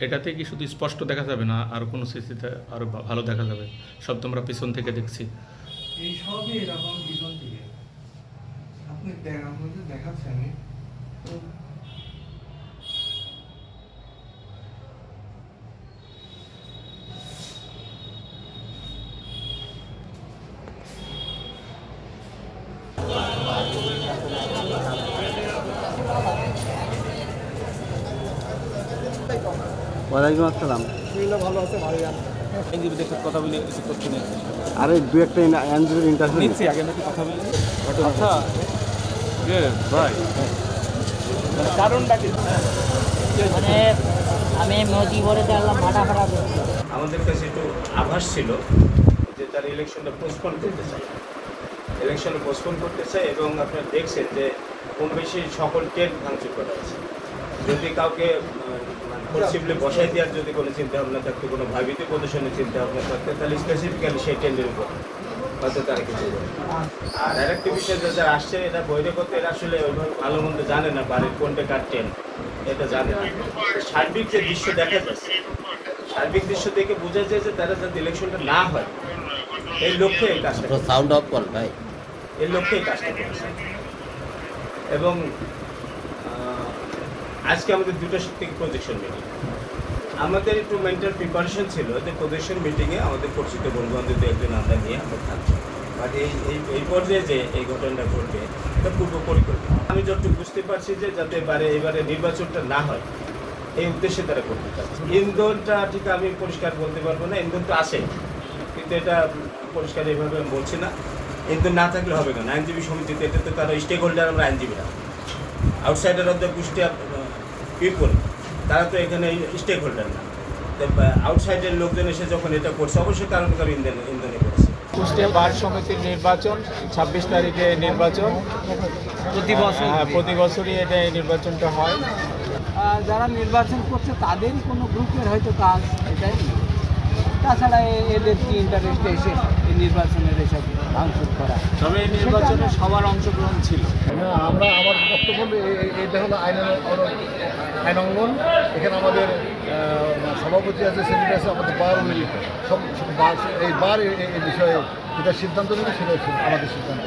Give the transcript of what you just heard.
এটাতে কি শুধু স্পষ্ট দেখা যাবে না আর কোনো সিসিতে আরো ভালো দেখা যাবে? সব তো আমরা পিছন থেকে দেখছি। এই সবই এরকম পিছন থেকে আপনি আপনাদের দেখাচ্ছি আমি তো ওয়ালাইকুম আসসালাম। ভালো আছে ভাই। আইনজীবীদের সাথে কথা বলে কিছু করতে নিয়েছি। আরে দু একটা আইনজীবীর ইন্টারভিউ নিচ্ছি, আগে নাকি কথা বলি। আচ্ছা ভাই, কারণটা কি? মানে আমি মোদি বলে দেখলাম ফাটাফাটা করছি। আমাদের কাছে একটু আভাস ছিল যে তারা ইলেকশনটা পোস্টপোন করতে চায়, এবং আপনারা দেখছেন যে কম বেশি সকল ট্রেন ভাঙচুর করা আছে। যদি কাউকে পসিবলি বসাই দেওয়ার যদি কোনো চিন্তা ভাবনা থাকতো, কোনো ভাবিতে প্রদর্শনের চিন্তা ভাবনা থাকতো, তাহলে স্পেসিফিক্যালি সেই ট্রেনের উপর হয়তো তারা কিছু করে। আর আরেকটি বিষয়, যারা আসছে এরা বহিরাগত, এরা আসলে ওইভাবে ভালো মন্দ জানে না বাড়ির কোনটা কার ট্রেন, এটা জানে না। সার্বিক যে দৃশ্য দেখা যাচ্ছে, সার্বিক দৃশ্য দেখে বোঝা যায় যে তারা যাতে ইলেকশনটা না হয় এই লক্ষ্যে এই কাজটা, সাউন্ড অফ কর ভাই, এই লক্ষ্যে এই কাজটা করেছে। এবং আজকে আমাদের দুটো থেকে প্রজেকশন মিটিং, আমাদের একটু মেন্টাল প্রিপারেশন ছিল যে প্রজেকশন মিটিংয়ে আমাদের পরিচিত বন্ধুবান্ধব একজন আমরা নিয়ে আমরা থাকছি, বাট এই পর্যায়ে যে এই ঘটনাটা ঘটবে এটা পূর্ব পরিকল্পনা। আমি যতটুকু বুঝতে পারছি যে যাতে এবারে নির্বাচনটা না হয় এই উদ্দেশ্যে তারা করতে চাচ্ছে। ইন্ধনটা ঠিক আমি পরিষ্কার বলতে পারবো না, ইন্ধন তো আসে, কিন্তু এটা পরিষ্কার এইভাবে আমি বলছি না। ইন্ধন না থাকলে হবে না। আইনজীবী সমিতিতে এটা তো তারা স্টেক হোল্ডার, আমরা আইনজীবীরা outsider of the Kushtia people, তারা তো এখানে স্টেক হোল্ডার না। আউটসাইডের লোকজন এসে যখন এটা করছে অবশ্যই কারণ ইন্ধনে করেছে। কুষ্টিয়া বার সমিতির নির্বাচন 26 তারিখে নির্বাচন, প্রতি বছরই এটা নির্বাচনটা হয়। যারা নির্বাচন করছে তাদেরই কোনো গ্রুপের হয়তো কাজ এটাই। তাছাড়া এদের কি ইন্টারেস্ট এসে এই নির্বাচনের এসব ভাঙচুর করা? তবে এই নির্বাচনে সবার অংশগ্রহণ ছিল। আমার বক্তব্য এটা হলো আইন অঙ্গন। এখানে আমাদের সভাপতি আছে, সেক্রেটারি আছে, আমাদের বার মিলিত সব এই বার এই বিষয়ে যেটা সিদ্ধান্ত নেবে সেটা আমাদের সিদ্ধান্ত।